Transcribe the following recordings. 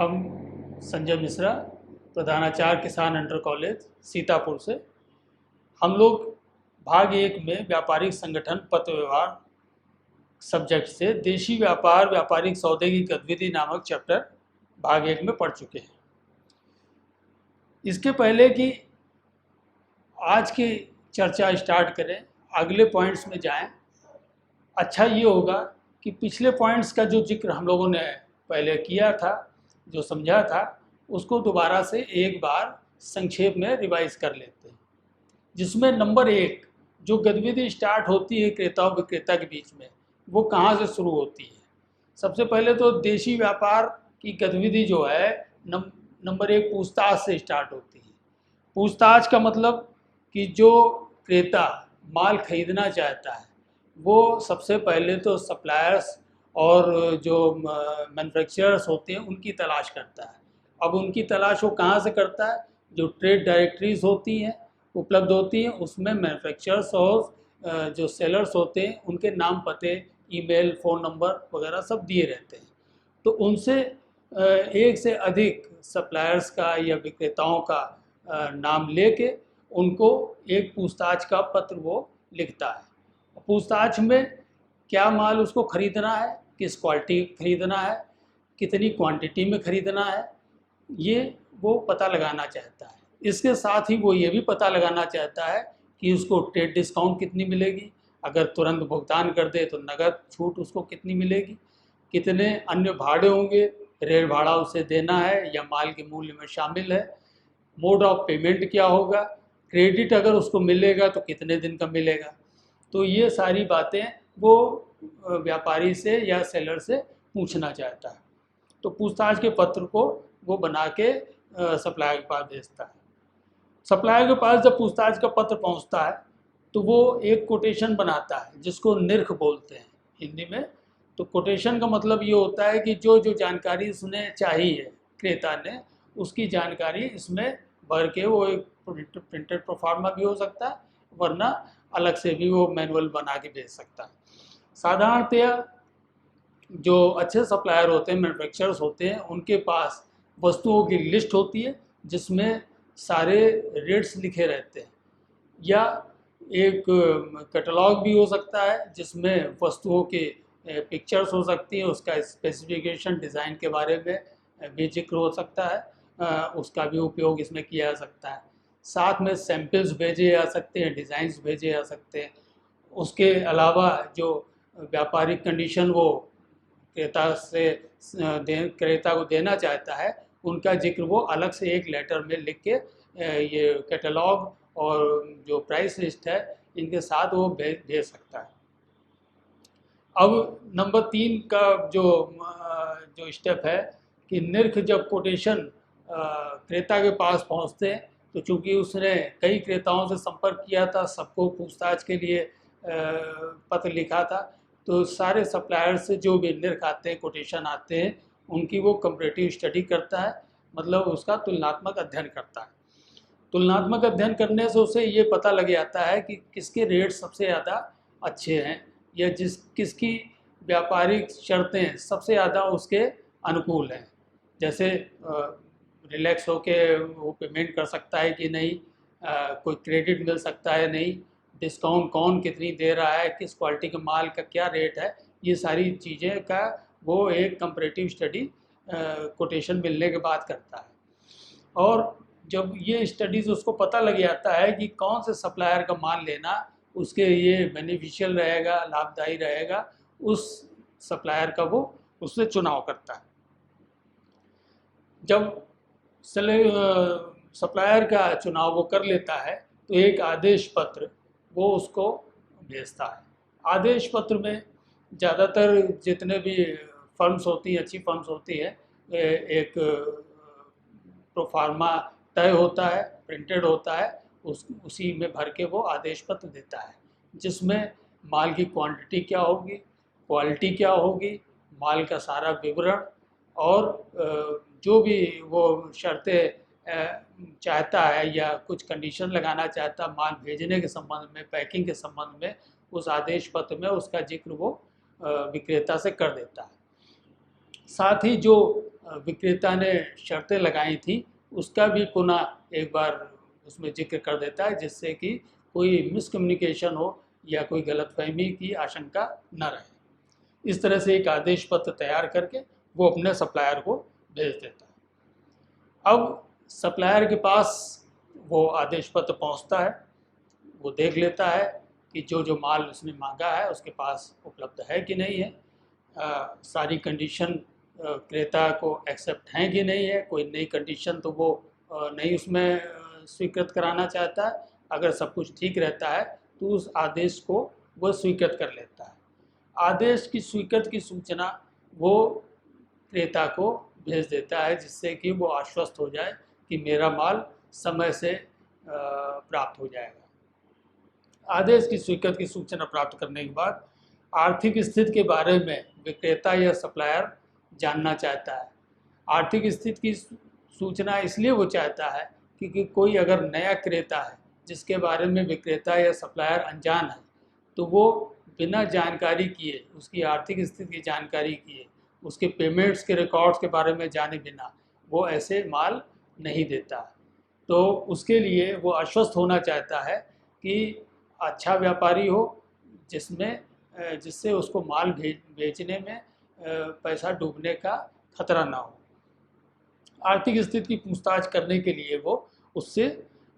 हम संजय मिश्रा, प्रधानाचार्य किसान इंटर कॉलेज सीतापुर से। हम लोग भाग 1 में व्यापारिक संगठन पत्र व्यवहार सब्जेक्ट से देशी व्यापार व्यापारिक सौदे की गतिविधि नामक चैप्टर भाग 1 में पढ़ चुके हैं। इसके पहले कि आज की चर्चा स्टार्ट करें, अगले पॉइंट्स में जाएं, अच्छा ये होगा कि पिछले पॉइंट्स का जो जिक्र हम लोगों ने पहले किया था, जो समझा था, उसको दोबारा से एक बार संक्षेप में रिवाइज कर लेते हैं। जिसमें नंबर 1 जो गतिविधि स्टार्ट होती है क्रेता और विक्रेता के बीच में, वो कहाँ से शुरू होती है। सबसे पहले तो देशी व्यापार की गतिविधि जो है नंबर 1 पूछताछ से स्टार्ट होती है। पूछताछ का मतलब कि जो क्रेता माल खरीदना चाहता है वो सबसे पहले तो सप्लायर्स और जो मैन्युफैक्चरर्स होते हैं उनकी तलाश करता है। अब उनकी तलाश वो कहाँ से करता है? जो ट्रेड डायरेक्टरीज होती हैं, उपलब्ध होती हैं, उसमें मैन्युफैक्चरर्स और जो सेलर्स होते हैं उनके नाम, पते, ईमेल, फ़ोन नंबर वगैरह सब दिए रहते हैं। तो उनसे एक से अधिक सप्लायर्स का या विक्रेताओं का नाम लेके उनको एक पूछताछ का पत्र वो लिखता है। पूछताछ में क्या माल उसको खरीदना है, किस क्वालिटी खरीदना है, कितनी क्वांटिटी में खरीदना है, ये वो पता लगाना चाहता है। इसके साथ ही वो ये भी पता लगाना चाहता है कि उसको ट्रेड डिस्काउंट कितनी मिलेगी, अगर तुरंत भुगतान कर दे तो नगद छूट उसको कितनी मिलेगी, कितने अन्य भाड़े होंगे, रेल भाड़ा उसे देना है या माल के मूल्य में शामिल है, मोड ऑफ पेमेंट क्या होगा, क्रेडिट अगर उसको मिलेगा तो कितने दिन का मिलेगा। तो ये सारी बातें वो व्यापारी से या सेलर से पूछना चाहता है। तो पूछताछ के पत्र को वो बना के सप्लायर के पास भेजता है। सप्लायर के पास जब पूछताछ का पत्र पहुंचता है तो वो एक कोटेशन बनाता है जिसको निर्ख बोलते हैं हिंदी में। तो कोटेशन का मतलब ये होता है कि जो जो जानकारी उसने चाहिए क्रेता ने, उसकी जानकारी इसमें भर के वो एक प्रिंटेड प्रोफार्मा भी हो सकता है, वरना अलग से भी वो मैनुअल बना के भेज सकता है। साधारणतया जो अच्छे सप्लायर होते हैं, मैन्युफैक्चरर्स होते हैं, उनके पास वस्तुओं की लिस्ट होती है जिसमें सारे रेट्स लिखे रहते हैं, या एक कैटलॉग भी हो सकता है जिसमें वस्तुओं के पिक्चर्स हो सकती हैं, उसका स्पेसिफिकेशन, डिज़ाइन के बारे में भी जिक्र हो सकता है, उसका भी उपयोग इसमें किया जा सकता है। साथ में सैम्पल्स भेजे जा सकते हैं, डिज़ाइंस भेजे जा सकते हैं। उसके अलावा जो व्यापारिक कंडीशन वो क्रेता को देना चाहता है, उनका जिक्र वो अलग से एक लेटर में लिख के ये कैटलॉग और जो प्राइस लिस्ट है इनके साथ वो भेज सकता है। अब नंबर 3 का जो स्टेप है कि निर्ख जब कोटेशन क्रेता के पास पहुंचते हैं, तो चूंकि उसने कई क्रेताओं से संपर्क किया था, सबको पूछताछ के लिए पत्र लिखा था, तो सारे सप्लायर से जो भी निर्ख आते हैं, कोटेशन आते हैं, उनकी वो कंपैरेटिव स्टडी करता है, मतलब उसका तुलनात्मक अध्ययन करता है। तुलनात्मक अध्ययन करने से उसे ये पता लग जाता है कि किसके रेट सबसे ज़्यादा अच्छे हैं, या किसकी व्यापारिक शर्तें सबसे ज़्यादा उसके अनुकूल हैं। जैसे रिलैक्स होके वो पेमेंट कर सकता है कि नहीं, कोई क्रेडिट मिल सकता है नहीं, डिस्काउंट कौन कितनी दे रहा है, किस क्वालिटी के माल का क्या रेट है, ये सारी चीज़ें का वो एक कंपैरेटिव स्टडी कोटेशन मिलने के बाद करता है। और जब ये स्टडीज़ उसको पता लग जाता है कि कौन से सप्लायर का माल लेना उसके लिए बेनिफिशियल रहेगा, लाभदायी रहेगा, उस सप्लायर का वो उससे चुनाव करता है। जब सप्लायर का चुनाव वो कर लेता है तो एक आदेश पत्र वो उसको भेजता है। आदेश पत्र में ज़्यादातर जितने भी फर्म्स होती हैं, अच्छी फर्म्स होती है, एक प्रोफार्मा तय होता है, प्रिंटेड होता है, उसी में भर के वो आदेश पत्र देता है, जिसमें माल की क्वांटिटी क्या होगी, क्वालिटी क्या होगी, माल का सारा विवरण और जो भी वो शर्तें चाहता है या कुछ कंडीशन लगाना चाहता है माल भेजने के संबंध में, पैकिंग के संबंध में, उस आदेश पत्र में उसका जिक्र वो विक्रेता से कर देता है। साथ ही जो विक्रेता ने शर्तें लगाई थी उसका भी पुनः एक बार उसमें जिक्र कर देता है, जिससे कि कोई मिसकम्युनिकेशन हो या कोई गलतफहमी की आशंका न रहे। इस तरह से एक आदेश पत्र तैयार करके वो अपने सप्लायर को भेज देता है। अब सप्लायर के पास वो आदेश पत्र पहुंचता है, वो देख लेता है कि जो जो माल उसने मांगा है उसके पास उपलब्ध है कि नहीं है, सारी कंडीशन क्रेता को एक्सेप्ट हैं कि नहीं है, कोई नई कंडीशन तो वो नहीं उसमें स्वीकृत कराना चाहता है। अगर सब कुछ ठीक रहता है तो उस आदेश को वो स्वीकृत कर लेता है। आदेश की स्वीकृत की सूचना वो क्रेता को भेज देता है, जिससे कि वो आश्वस्त हो जाए कि मेरा माल समय से प्राप्त हो जाएगा। आदेश की स्वीकृत की सूचना प्राप्त करने के बाद आर्थिक स्थिति के बारे में विक्रेता या सप्लायर जानना चाहता है। आर्थिक स्थिति की सूचना इसलिए वो चाहता है क्योंकि कोई अगर नया क्रेता है जिसके बारे में विक्रेता या सप्लायर अनजान है, तो वो बिना जानकारी किए, उसकी आर्थिक स्थिति की जानकारी किए, उसके पेमेंट्स के रिकॉर्ड्स के बारे में जाने बिना वो ऐसे माल नहीं देता। तो उसके लिए वो आश्वस्त होना चाहता है कि अच्छा व्यापारी हो जिससे उसको माल बेचने में पैसा डूबने का खतरा ना हो। आर्थिक स्थिति की पूछताछ करने के लिए वो उससे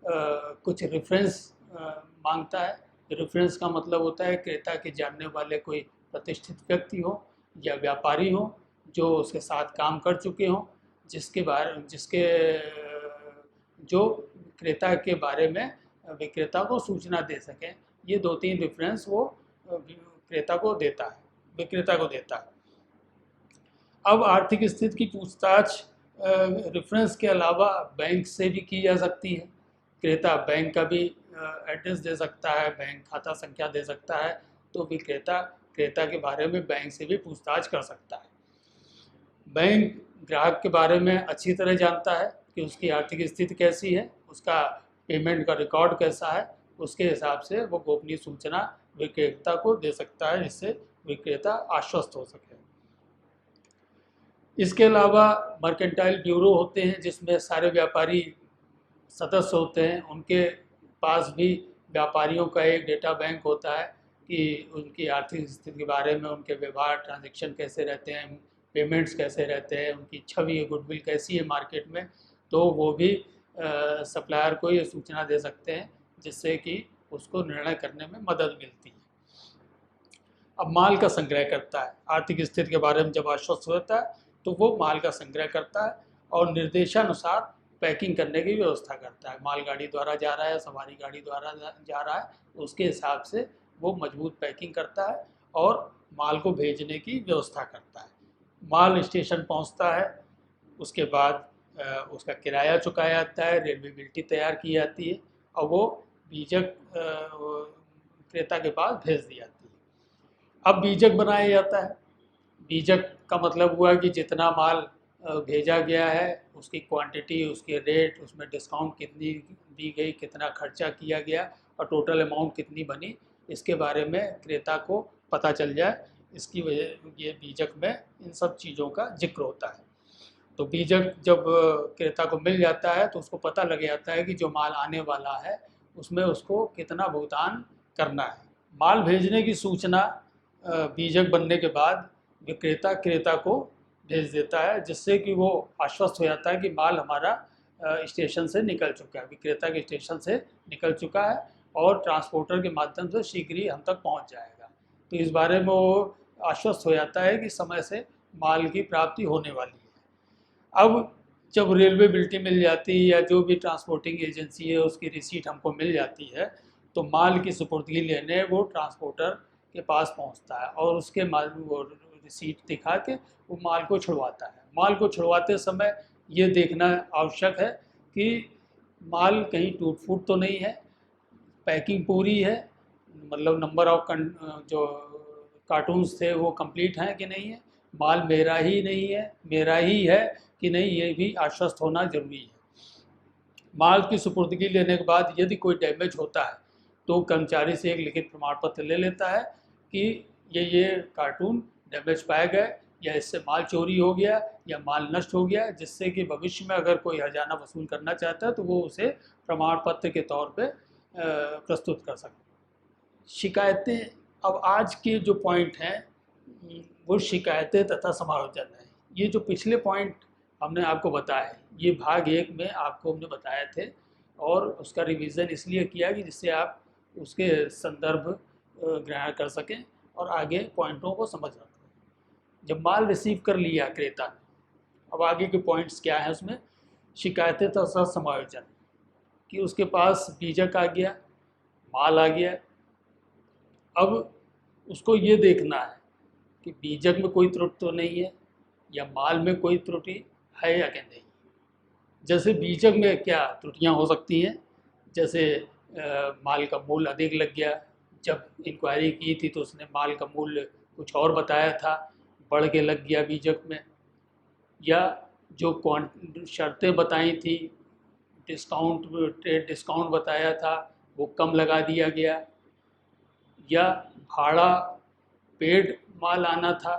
कुछ रेफरेंस मांगता है। रेफरेंस का मतलब होता है क्रेता के जानने वाले कोई प्रतिष्ठित व्यक्ति हो या व्यापारी हो जो उसके साथ काम कर चुके हों, जो क्रेता के बारे में विक्रेता को सूचना दे सकें। ये 2-3 रेफरेंस वो विक्रेता को देता है। अब आर्थिक स्थिति की पूछताछ रेफरेंस के अलावा बैंक से भी की जा सकती है। क्रेता बैंक का भी एड्रेस दे सकता है, बैंक खाता संख्या दे सकता है, तो विक्रेता क्रेता के बारे में बैंक से भी पूछताछ कर सकता है। बैंक ग्राहक के बारे में अच्छी तरह जानता है कि उसकी आर्थिक स्थिति कैसी है, उसका पेमेंट का रिकॉर्ड कैसा है, उसके हिसाब से वो गोपनीय सूचना विक्रेता को दे सकता है, जिससे विक्रेता आश्वस्त हो सके। इसके अलावा मर्केंटाइल ब्यूरो होते हैं जिसमें सारे व्यापारी सदस्य होते हैं। उनके पास भी व्यापारियों का एक डेटा बैंक होता है कि उनकी आर्थिक स्थिति के बारे में, उनके व्यवहार ट्रांजैक्शन कैसे रहते हैं, पेमेंट्स कैसे रहते हैं, उनकी छवि गुडविल कैसी है मार्केट में, तो वो भी सप्लायर को ये सूचना दे सकते हैं, जिससे कि उसको निर्णय करने में मदद मिलती है। अब माल का संग्रह करता है। आर्थिक स्थिति के बारे में जब आश्वस्त होता है तो वो माल का संग्रह करता है और निर्देशानुसार पैकिंग करने की व्यवस्था करता है। मालगाड़ी द्वारा जा रहा है, सवारी गाड़ी द्वारा जा रहा है, उसके हिसाब से वो मजबूत पैकिंग करता है और माल को भेजने की व्यवस्था करता है। माल स्टेशन पहुंचता है, उसके बाद उसका किराया चुकाया जाता है, रेलवे बिल्टी तैयार की जाती है और वो बीजक क्रेता के पास भेज दी जाती है। अब बीजक बनाया जाता है। बीजक का मतलब हुआ कि जितना माल भेजा गया है उसकी क्वांटिटी, उसके रेट, उसमें डिस्काउंट कितनी दी गई, कितना खर्चा किया गया और टोटल अमाउंट कितनी बनी, इसके बारे में क्रेता को पता चल जाए। इसकी वजह ये बीजक में इन सब चीज़ों का जिक्र होता है। तो बीजक जब क्रेता को मिल जाता है तो उसको पता लग जाता है कि जो माल आने वाला है उसमें उसको कितना भुगतान करना है। माल भेजने की सूचना बीजक बनने के बाद विक्रेता क्रेता को भेज देता है, जिससे कि वो आश्वस्त हो जाता है कि माल हमारा स्टेशन से निकल चुका है, विक्रेता के स्टेशन से निकल चुका है और ट्रांसपोर्टर के माध्यम से शीघ्र ही हम तक पहुंच जाएगा। तो इस बारे में वो आश्वस्त हो जाता है कि समय से माल की प्राप्ति होने वाली है। अब जब रेलवे बिल्टी मिल जाती है या जो भी ट्रांसपोर्टिंग एजेंसी है उसकी रिसीट हमको मिल जाती है, तो माल की सुपुर्दगी लेने वो ट्रांसपोर्टर के पास पहुंचता है और उसके माल वो रिसीट दिखा के वो माल को छुड़वाता है। माल को छुड़वाते समय ये देखना आवश्यक है कि माल कहीं टूट फूट तो नहीं है, पैकिंग पूरी है, मतलब नंबर ऑफ जो कार्टून्स थे वो कंप्लीट हैं कि नहीं है, माल मेरा ही नहीं है, मेरा ही है कि नहीं, ये भी आश्वस्त होना जरूरी है। माल की सुपुर्दगी लेने के बाद यदि कोई डैमेज होता है तो कर्मचारी से एक लिखित प्रमाण पत्र ले लेता है कि ये कार्टून डैमेज पाए गए, या इससे माल चोरी हो गया या माल नष्ट हो गया, जिससे कि भविष्य में अगर कोई हर्जाना वसूल करना चाहता है तो वो उसे प्रमाण पत्र के तौर पे प्रस्तुत कर सकता है। शिकायतें, अब आज के जो पॉइंट हैं वो शिकायतें तथा समायोजन है। ये जो पिछले पॉइंट हमने आपको बताया, ये भाग 1 में आपको हमने बताए थे और उसका रिवीजन इसलिए किया कि जिससे आप उसके संदर्भ ग्रहण कर सकें और आगे पॉइंटों को समझ सकें। जब माल रिसीव कर लिया क्रेता ने, अब आगे के पॉइंट्स क्या हैं उसमें, शिकायतें तथा समायोजन, कि उसके पास बीजक आ गया, माल आ गया। अब उसको ये देखना है कि बीजक में कोई त्रुटि तो नहीं है या माल में कोई त्रुटि है या कि नहीं। जैसे बीजक में क्या त्रुटियां हो सकती हैं, जैसे माल का मूल्य अधिक लग गया, जब इंक्वायरी की थी तो उसने माल का मूल्य कुछ और बताया था, बढ़ के लग गया बीजक में, या जो शर्तें बताई थी, ट्रेड डिस्काउंट बताया था वो कम लगा दिया गया, या भाड़ा पेड माल आना था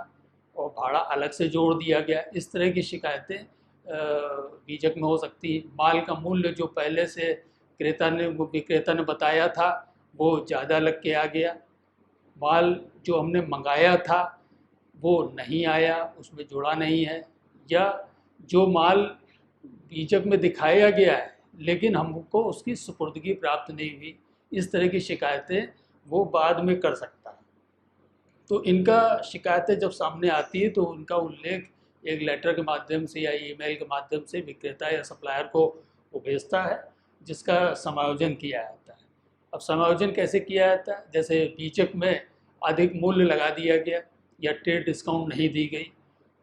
और भाड़ा अलग से जोड़ दिया गया। इस तरह की शिकायतें बीजक में हो सकती है। माल का मूल्य जो पहले से विक्रेता ने बताया था वो ज़्यादा लग के आ गया, माल जो हमने मंगाया था वो नहीं आया, उसमें जुड़ा नहीं है, या जो माल बीजक में दिखाया गया है लेकिन हमको उसकी सुपुर्दगी प्राप्त नहीं हुई। इस तरह की शिकायतें वो बाद में कर सकता है। तो इनका शिकायतें जब सामने आती है तो उनका उल्लेख एक लेटर के माध्यम से या ईमेल के माध्यम से विक्रेता या सप्लायर को वो भेजता है, जिसका समायोजन किया जाता है। अब समायोजन कैसे किया जाता है, जैसे बीजक में अधिक मूल्य लगा दिया गया या ट्रेड डिस्काउंट नहीं दी गई,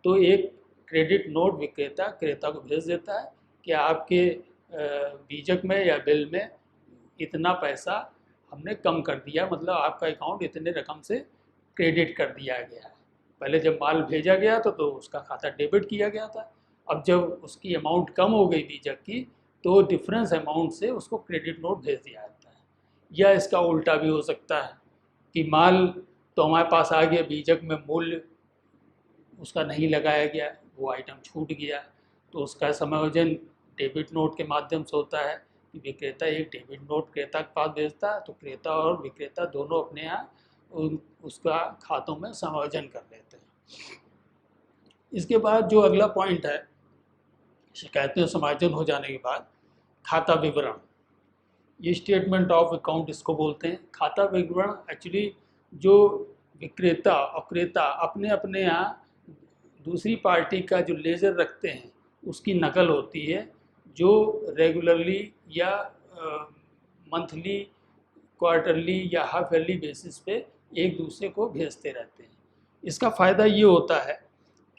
तो एक क्रेडिट नोट विक्रेता क्रेता को भेज देता है कि आपके बीजक में या बिल में इतना पैसा हमने कम कर दिया, मतलब आपका अकाउंट इतने रकम से क्रेडिट कर दिया गया है। पहले जब माल भेजा गया तो उसका खाता डेबिट किया गया था, अब जब उसकी अमाउंट कम हो गई बीजक की तो डिफरेंस अमाउंट से उसको क्रेडिट नोट भेज दिया जाता है। या इसका उल्टा भी हो सकता है कि माल तो हमारे पास आ गया, बीजक में मूल्य उसका नहीं लगाया गया, वो आइटम छूट गया, तो उसका समायोजन डेबिट नोट के माध्यम से होता है कि विक्रेता एक डेबिट नोट क्रेता के पास भेजता है, तो क्रेता और विक्रेता दोनों अपने यहाँ उसका खातों में समायोजन कर लेते हैं। इसके बाद जो अगला पॉइंट है, शिकायतें समायोजन हो जाने के बाद खाता विवरण, ये स्टेटमेंट ऑफ अकाउंट इसको बोलते हैं। खाता विवरण एक्चुअली जो विक्रेता और क्रेता अपने अपने यहाँ दूसरी पार्टी का जो लेजर रखते हैं उसकी नकल होती है, जो रेगुलरली या मंथली, क्वार्टरली या हाफ ईयरली बेसिस पे एक दूसरे को भेजते रहते हैं। इसका फ़ायदा ये होता है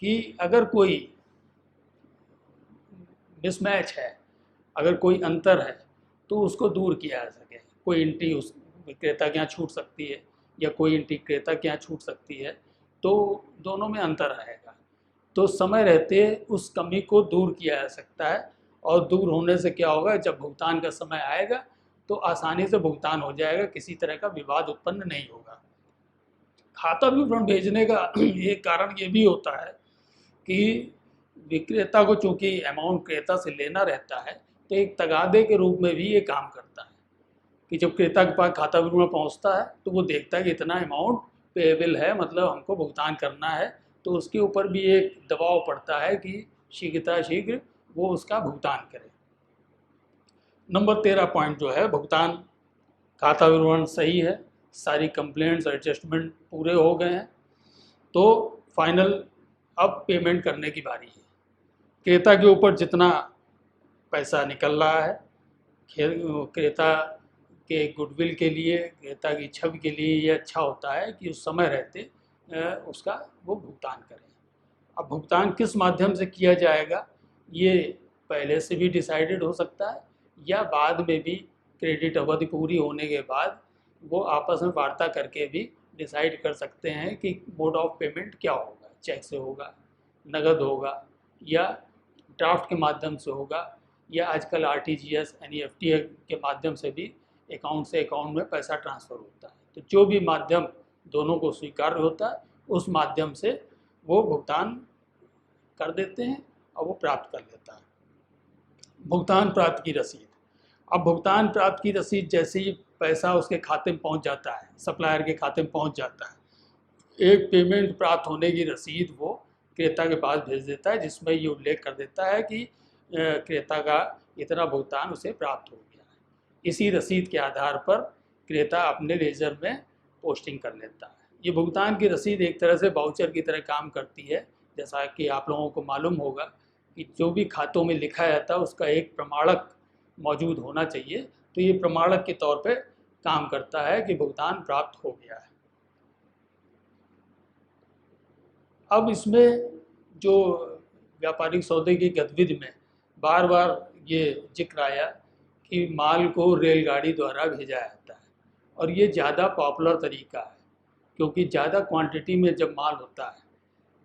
कि अगर कोई मिसमैच है, अगर कोई अंतर है तो उसको दूर किया जा सके। कोई एंट्री उस विक्रेता के यहाँ छूट सकती है या कोई एंट्री क्रेता के यहाँ छूट सकती है, तो दोनों में अंतर रहेगा, तो समय रहते उस कमी को दूर किया जा सकता है। और दूर होने से क्या होगा, जब भुगतान का समय आएगा तो आसानी से भुगतान हो जाएगा, किसी तरह का विवाद उत्पन्न नहीं होगा। खाता विवरण भेजने का एक कारण ये भी होता है कि विक्रेता को चूँकि अमाउंट क्रेता से लेना रहता है, तो एक तगादे के रूप में भी ये काम करता है कि जब क्रेता के पास खाता विवरण पहुंचता है तो वो देखता है कि इतना अमाउंट पेएबल है, मतलब हमको भुगतान करना है, तो उसके ऊपर भी एक दबाव पड़ता है कि शीघ्र वो उसका भुगतान करे। नंबर 13 पॉइंट जो है, भुगतान। खाता विवरण सही है, सारी कंप्लेंट्स एडजस्टमेंट पूरे हो गए हैं, तो फाइनल अब पेमेंट करने की बारी है। क्रेता के ऊपर जितना पैसा निकल रहा है, क्रेता के गुडविल के लिए, क्रेता की छवि के लिए ये अच्छा होता है कि उस समय रहते उसका वो भुगतान करें। अब भुगतान किस माध्यम से किया जाएगा ये पहले से भी डिसाइडेड हो सकता है, या बाद में भी क्रेडिट अवधि पूरी होने के बाद वो आपस में वार्ता करके भी डिसाइड कर सकते हैं कि मोड ऑफ पेमेंट क्या होगा, चेक से होगा, नगद होगा, या ड्राफ्ट के माध्यम से होगा, या आजकल RTGS NEFT के माध्यम से भी अकाउंट से अकाउंट में पैसा ट्रांसफ़र होता है। तो जो भी माध्यम दोनों को स्वीकार्य होता है उस माध्यम से वो भुगतान कर देते हैं और वो प्राप्त कर लेता है। भुगतान प्राप्त की रसीद। अब भुगतान प्राप्त की रसीद जैसे ही पैसा उसके खाते में पहुंच जाता है, सप्लायर के खाते में पहुंच जाता है, एक पेमेंट प्राप्त होने की रसीद वो क्रेता के पास भेज देता है, जिसमें ये उल्लेख कर देता है कि क्रेता का इतना भुगतान उसे प्राप्त हो गया है। इसी रसीद के आधार पर क्रेता अपने लेजर में पोस्टिंग कर लेता है। ये भुगतान की रसीद एक तरह से वाउचर की तरह काम करती है। जैसा कि आप लोगों को मालूम होगा कि जो भी खातों में लिखा जाता है उसका एक प्रमाणक मौजूद होना चाहिए, तो ये प्रमाणक के तौर पे काम करता है कि भुगतान प्राप्त हो गया है। अब इसमें जो व्यापारिक सौदे की गतिविधि में बार बार ये जिक्र आया कि माल को रेलगाड़ी द्वारा भेजा जाता है, और ये ज़्यादा पॉपुलर तरीका है, क्योंकि ज़्यादा क्वांटिटी में जब माल होता है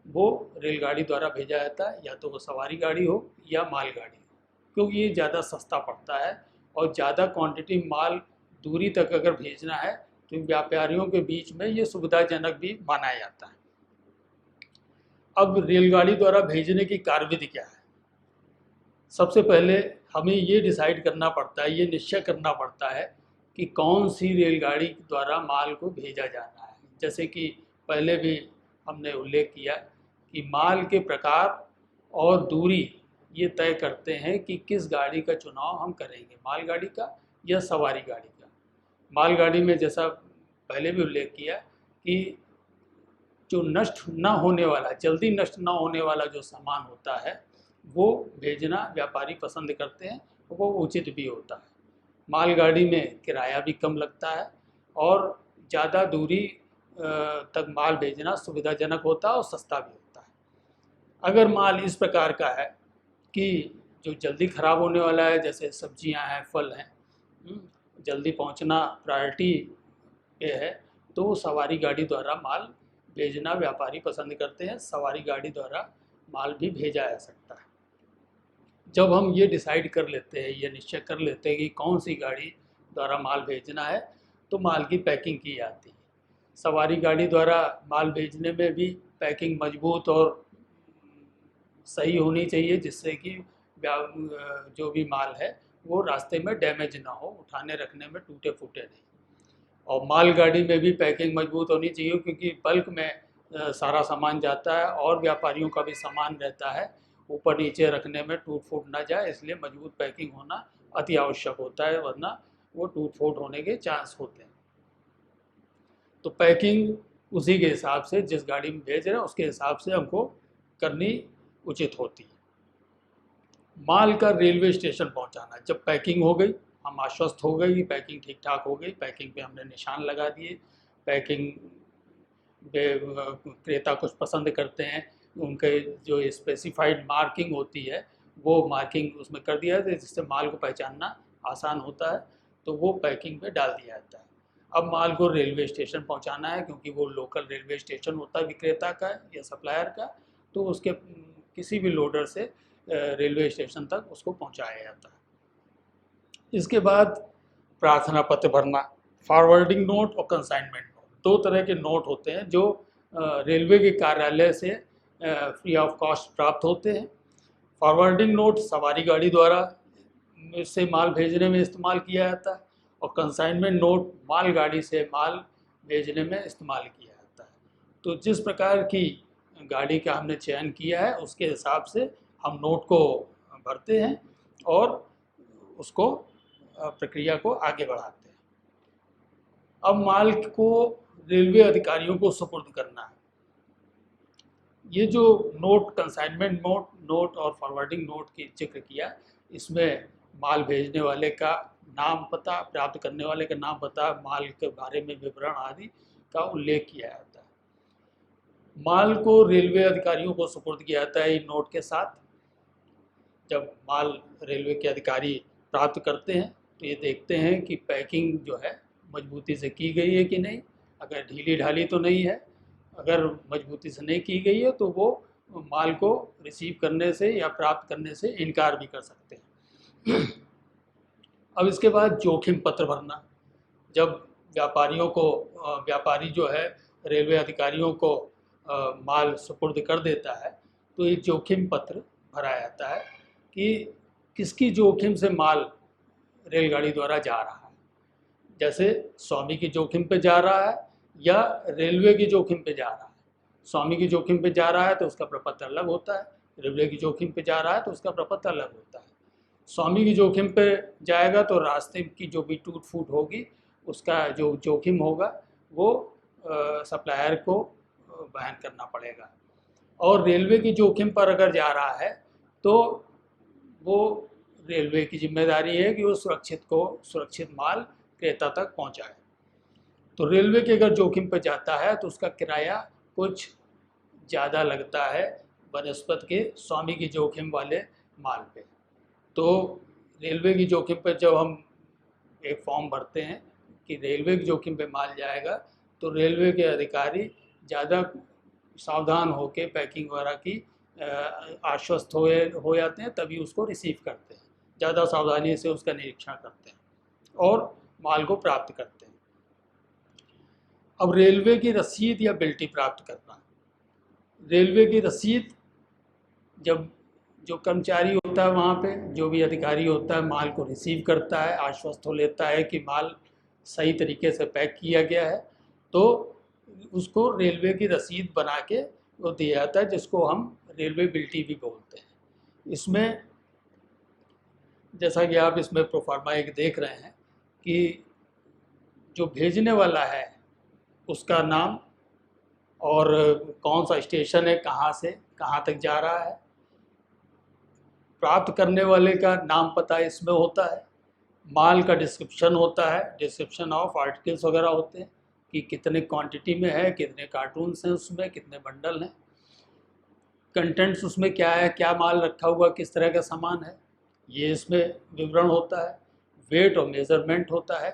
वो रेलगाड़ी द्वारा भेजा जाता है, या तो वो सवारी गाड़ी हो या मालगाड़ी हो, क्योंकि ये ज़्यादा सस्ता पड़ता है और ज़्यादा क्वांटिटी माल दूरी तक अगर भेजना है तो व्यापारियों के बीच में ये सुविधाजनक भी माना जाता है। अब रेलगाड़ी द्वारा भेजने की कार्यविधि क्या है? सबसे पहले हमें ये डिसाइड करना पड़ता है, ये निश्चय करना पड़ता है कि कौन सी रेलगाड़ी द्वारा माल को भेजा जाना है। जैसे कि पहले भी हमने उल्लेख किया कि माल के प्रकार और दूरी ये तय करते हैं कि किस गाड़ी का चुनाव हम करेंगे, मालगाड़ी का या सवारी गाड़ी का। मालगाड़ी में जैसा पहले भी उल्लेख किया कि जो नष्ट ना होने वाला, जल्दी नष्ट ना होने वाला जो सामान होता है वो भेजना व्यापारी पसंद करते हैं, वो उचित भी होता है। मालगाड़ी में किराया भी कम लगता है और ज़्यादा दूरी तक माल भेजना सुविधाजनक होता है और सस्ता भी होता है। अगर माल इस प्रकार का है कि जो जल्दी ख़राब होने वाला है, जैसे सब्जियां हैं, फल हैं, जल्दी पहुंचना प्रायोरिटी पे है, तो वो सवारी गाड़ी द्वारा माल भेजना व्यापारी पसंद करते हैं। सवारी गाड़ी द्वारा माल भी भेजा जा सकता है। जब हम ये डिसाइड कर लेते हैं, ये निश्चय कर लेते हैं कि कौन सी गाड़ी द्वारा माल भेजना है, तो माल की पैकिंग की जाती है। सवारी गाड़ी द्वारा माल भेजने में भी पैकिंग मजबूत और सही होनी चाहिए, जिससे कि जो भी माल है वो रास्ते में डैमेज ना हो, उठाने रखने में टूटे फूटे नहीं। और मालगाड़ी में भी पैकिंग मजबूत होनी चाहिए, क्योंकि बल्क में सारा सामान जाता है और व्यापारियों का भी सामान रहता है, ऊपर नीचे रखने में टूट फूट ना जाए, इसलिए मजबूत पैकिंग होना अति आवश्यक होता है, वरना वो टूट फूट होने के चांस होते हैं। तो पैकिंग उसी के हिसाब से, जिस गाड़ी में भेज रहे हैं उसके हिसाब से हमको करनी उचित होती है। माल का रेलवे स्टेशन पहुंचाना, जब पैकिंग हो गई, हम आश्वस्त हो गए कि पैकिंग ठीक ठाक हो गई, पैकिंग पे हमने निशान लगा दिए, पैकिंग क्रेता कुछ पसंद करते हैं, उनके जो स्पेसिफाइड मार्किंग होती है वो मार्किंग उसमें कर दिया जाता है, जिससे माल को पहचानना आसान होता है, तो वो पैकिंग में डाल दिया जाता है। अब माल को रेलवे स्टेशन पहुंचाना है, क्योंकि वो लोकल रेलवे स्टेशन होता है विक्रेता का या सप्लायर का, तो उसके किसी भी लोडर से रेलवे स्टेशन तक उसको पहुंचाया जाता है। इसके बाद प्रार्थना पत्र भरना, फॉरवर्डिंग नोट और कंसाइनमेंट नोट, दो तरह के नोट होते हैं जो रेलवे के कार्यालय से फ्री ऑफ कॉस्ट प्राप्त होते हैं। फॉरवर्डिंग नोट सवारी गाड़ी द्वारा से माल भेजने में इस्तेमाल किया जाता है, और कंसाइनमेंट नोट मालगाड़ी से माल भेजने में इस्तेमाल किया जाता है। तो जिस प्रकार की गाड़ी का हमने चयन किया है उसके हिसाब से हम नोट को भरते हैं और उसको प्रक्रिया को आगे बढ़ाते हैं। अब माल को रेलवे अधिकारियों को सुपुर्द करना है। ये जो नोट, कंसाइनमेंट नोट और फॉरवर्डिंग नोट की जिक्र किया, इसमें माल भेजने वाले का नाम पता, प्राप्त करने वाले का नाम पता, माल के बारे में विवरण आदि का उल्लेख किया जाता है। माल को रेलवे अधिकारियों को सुपुर्द किया जाता है इन नोट के साथ। जब माल रेलवे के अधिकारी प्राप्त करते हैं तो ये देखते हैं कि पैकिंग जो है मजबूती से की गई है कि नहीं, अगर ढीली ढाली तो नहीं है। अगर मजबूती से नहीं की गई है तो वो माल को रिसीव करने से या प्राप्त करने से इनकार भी कर सकते हैं। अब इसके बाद जोखिम पत्र भरना। जब व्यापारी जो है रेलवे अधिकारियों को माल सुपुर्द कर देता है तो एक जोखिम पत्र भरा जाता है कि किसकी जोखिम से माल रेलगाड़ी द्वारा जा रहा है। जैसे स्वामी की जोखिम पे जा रहा है या रेलवे की जोखिम पे जा रहा है। स्वामी की जोखिम पे जा रहा है तो उसका प्रपत्र अलग होता है, रेलवे की जोखिम पे जा रहा है तो उसका प्रपत्र अलग होता है। स्वामी की जोखिम पे जाएगा तो रास्ते की जो भी टूट फूट होगी उसका जो जोखिम होगा वो सप्लायर को वहन करना पड़ेगा। और रेलवे की जोखिम पर अगर जा रहा है तो वो रेलवे की जिम्मेदारी है कि वो सुरक्षित माल क्रेता तक पहुंचाए। तो रेलवे के अगर जोखिम पर जाता है तो उसका किराया कुछ ज़्यादा लगता है बनस्पत के स्वामी की जोखिम वाले माल पे। तो रेलवे की जोखिम पर जब हम एक फॉर्म भरते हैं कि रेलवे की जोखिम पे माल जाएगा तो रेलवे के अधिकारी ज़्यादा सावधान होकर पैकिंग वगैरह की आश्वस्त हो जाते हैं, तभी उसको रिसीव करते हैं, ज़्यादा सावधानी से उसका निरीक्षण करते हैं और माल को प्राप्त करते हैं। अब रेलवे की रसीद या बिल्टी प्राप्त करना। रेलवे की रसीद, जब जो कर्मचारी होता है वहाँ पे, जो भी अधिकारी होता है, माल को रिसीव करता है, आश्वस्त हो लेता है कि माल सही तरीके से पैक किया गया है, तो उसको रेलवे की रसीद बना के वो दिया जाता है, जिसको हम रेलवे बिल्टी भी बोलते हैं। इसमें जैसा कि आप इसमें प्रोफार्मा एक देख रहे हैं कि जो भेजने वाला है उसका नाम और कौन सा स्टेशन है, कहाँ से कहाँ तक जा रहा है, प्राप्त करने वाले का नाम पता इसमें होता है, माल का डिस्क्रिप्शन होता है, डिस्क्रिप्शन ऑफ आर्टिकल्स वगैरह होते हैं कि कितने क्वांटिटी में है, कितने कार्टून्स हैं उसमें, कितने बंडल हैं, कंटेंट्स उसमें क्या है, क्या माल रखा हुआ, किस तरह का सामान है, ये इसमें विवरण होता है। वेट और मेज़रमेंट होता है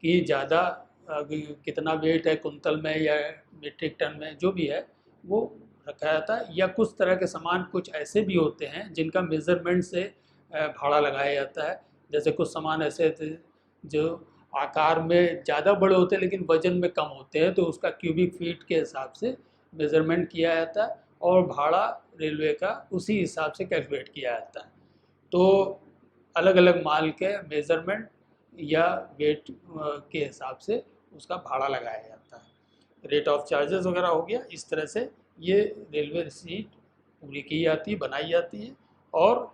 कि ज़्यादा कितना वेट है कुंतल में या मीट्रिक टन में, जो भी है वो रखा जाता है। या कुछ तरह के सामान कुछ ऐसे भी होते हैं जिनका मेज़रमेंट से भाड़ा लगाया जाता है। जैसे कुछ सामान ऐसे होते हैं जो आकार में ज़्यादा बड़े होते हैं लेकिन वज़न में कम होते हैं, तो उसका क्यूबिक फीट के हिसाब से मेज़रमेंट किया जाता है और भाड़ा रेलवे का उसी हिसाब से कैलकुलेट किया जाता है। तो अलग अलग माल के मेज़रमेंट या वेट के हिसाब से उसका भाड़ा लगाया जाता है। रेट ऑफ चार्जेस वगैरह हो गया। इस तरह से ये रेलवे रिसीट पूरी की जाती है, बनाई जाती है और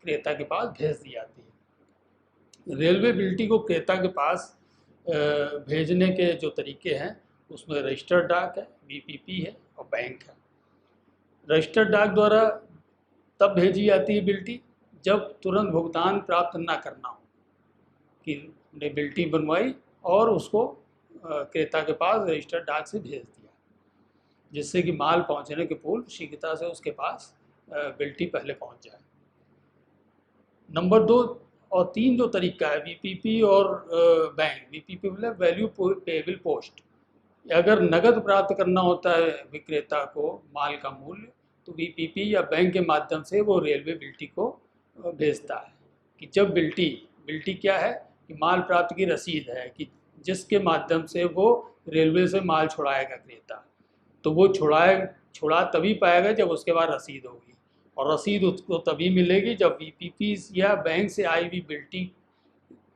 क्रेता के पास भेज दी जाती है। रेलवे बिल्टी को क्रेता के पास भेजने के जो तरीके हैं उसमें रजिस्टर्ड डाक है, बीपीपी है और बैंक है। रजिस्टर्ड डाक द्वारा तब भेजी जाती है बिल्टी जब तुरंत भुगतान प्राप्त ना करना हो, कि ने बिल्टी बनवाई और उसको क्रेता के पास रजिस्टर्ड डाक से भेज दिया, जिससे कि माल पहुंचने के पूर्व शीघ्रता से उसके पास बिल्टी पहले पहुंच जाए। नंबर 2 और 3 जो तरीका है वीपीपी और बैंक। वीपीपी मतलब वैल्यू पेएबल पोस्ट। अगर नगद प्राप्त करना होता है विक्रेता को माल का मूल्य, तो वीपीपी या बैंक के माध्यम से वो रेलवे बिल्टी को भेजता है। कि जब बिल्टी क्या है कि माल प्राप्त की रसीद है, कि जिसके माध्यम से वो रेलवे से माल छुड़ाएगा क्रेता, तो वो छुड़ा तभी पाएगा जब उसके बाद रसीद होगी, और रसीद उसको तभी मिलेगी जब वीपीपी या बैंक से आई हुई बिल्टी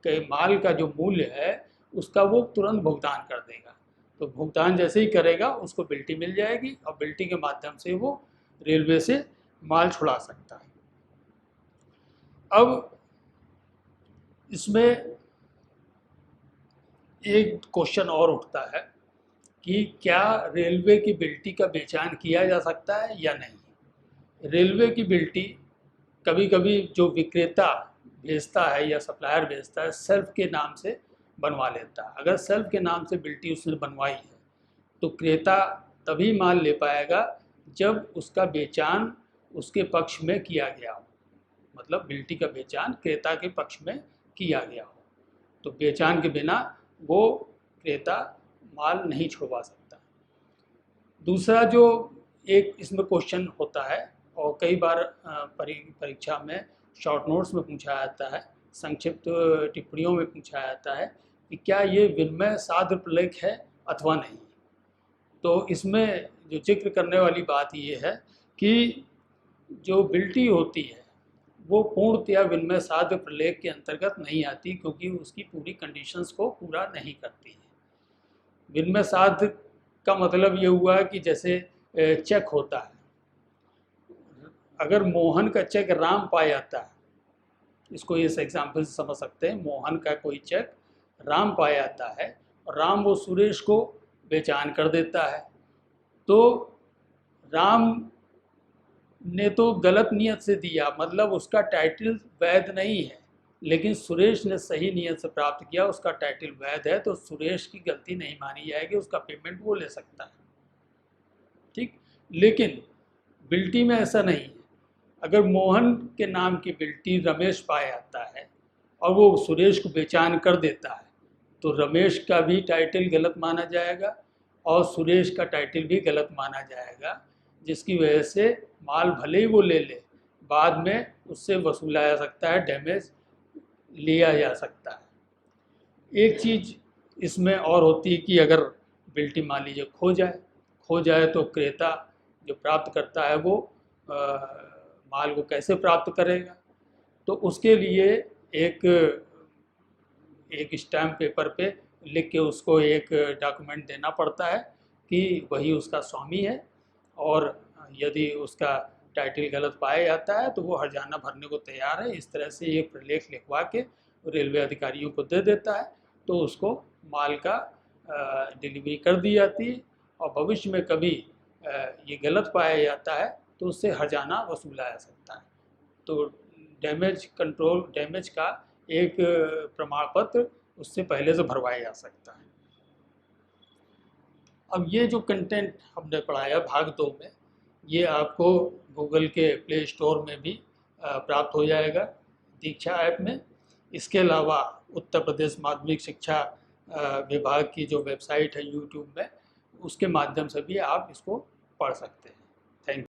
के माल का जो मूल्य है उसका वो तुरंत भुगतान कर देगा। तो भुगतान जैसे ही करेगा उसको बिल्टी मिल जाएगी और बिल्टी के माध्यम से वो रेलवे से माल छुड़ा सकता है। अब इसमें एक क्वेश्चन और उठता है कि क्या रेलवे की बिल्टी का बेचान किया जा सकता है या नहीं। रेलवे की बिल्टी कभी कभी जो विक्रेता भेजता है या सप्लायर भेजता है सेल्फ के नाम से बनवा लेता है। अगर सेल्फ के नाम से बिल्टी उसने बनवाई है तो क्रेता तभी माल ले पाएगा जब उसका बेचान उसके पक्ष में किया गया हो, मतलब बिल्टी का बेचान क्रेता के पक्ष में किया गया हो। तो बेचान के बिना वो क्रेता माल नहीं छुड़वा सकता। दूसरा जो एक इसमें क्वेश्चन होता है और कई बार परीक्षा में शॉर्ट नोट्स में पूछा जाता है, संक्षिप्त टिप्पणियों में पूछा जाता है कि क्या ये विनिमय साध्य प्रलेख है अथवा नहीं। तो इसमें जो जिक्र करने वाली बात ये है कि जो बिल्टी होती है वो पूर्णतया विनिमय साध्य प्रलेख के अंतर्गत नहीं आती, क्योंकि उसकी पूरी कंडीशंस को पूरा नहीं करती है। विनिमय साध्य का मतलब ये हुआ कि जैसे चेक होता है, अगर मोहन का चेक राम पाया जाता है, इसको इस एग्जाम्पल से समझ सकते हैं, मोहन का कोई चेक राम पाया जाता है और राम वो सुरेश को बेचान कर देता है, तो राम ने तो गलत नियत से दिया, मतलब उसका टाइटल वैध नहीं है, लेकिन सुरेश ने सही नियत से प्राप्त किया, उसका टाइटल वैध है, तो सुरेश की गलती नहीं मानी जाएगी, उसका पेमेंट वो ले सकता है। ठीक, लेकिन बिल्टी में ऐसा नहीं है। अगर मोहन के नाम की बिल्टी रमेश पाया जाता है और वो सुरेश को बेचान कर देता है, तो रमेश का भी टाइटल गलत माना जाएगा और सुरेश का टाइटल भी गलत माना जाएगा, जिसकी वजह से माल भले ही वो ले ले, बाद में उससे वसूला जा सकता है, डैमेज लिया जा सकता है। एक चीज़ इसमें और होती है कि अगर बिल्टी मान लीजिए खो जाए तो क्रेता जो प्राप्त करता है वो माल को कैसे प्राप्त करेगा, तो उसके लिए एक स्टैम्प पेपर पे लिख के उसको एक डॉक्यूमेंट देना पड़ता है कि वही उसका स्वामी है, और यदि उसका टाइटल गलत पाया जाता है तो वो हर्जाना भरने को तैयार है। इस तरह से एक प्रलेख लिखवा के रेलवे अधिकारियों को दे देता है, तो उसको माल का डिलीवरी कर दी जाती है, और भविष्य में कभी ये गलत पाया जाता है तो उससे हर्जाना वसूला जा सकता है। तो डैमेज का एक प्रमाण पत्र उससे पहले से भरवाया जा सकता है। अब ये जो कंटेंट हमने पढ़ाया भाग 2 में, ये आपको गूगल के प्ले स्टोर में भी प्राप्त हो जाएगा, दीक्षा ऐप में। इसके अलावा उत्तर प्रदेश माध्यमिक शिक्षा विभाग की जो वेबसाइट है यूट्यूब में, उसके माध्यम से भी आप इसको पढ़ सकते हैं।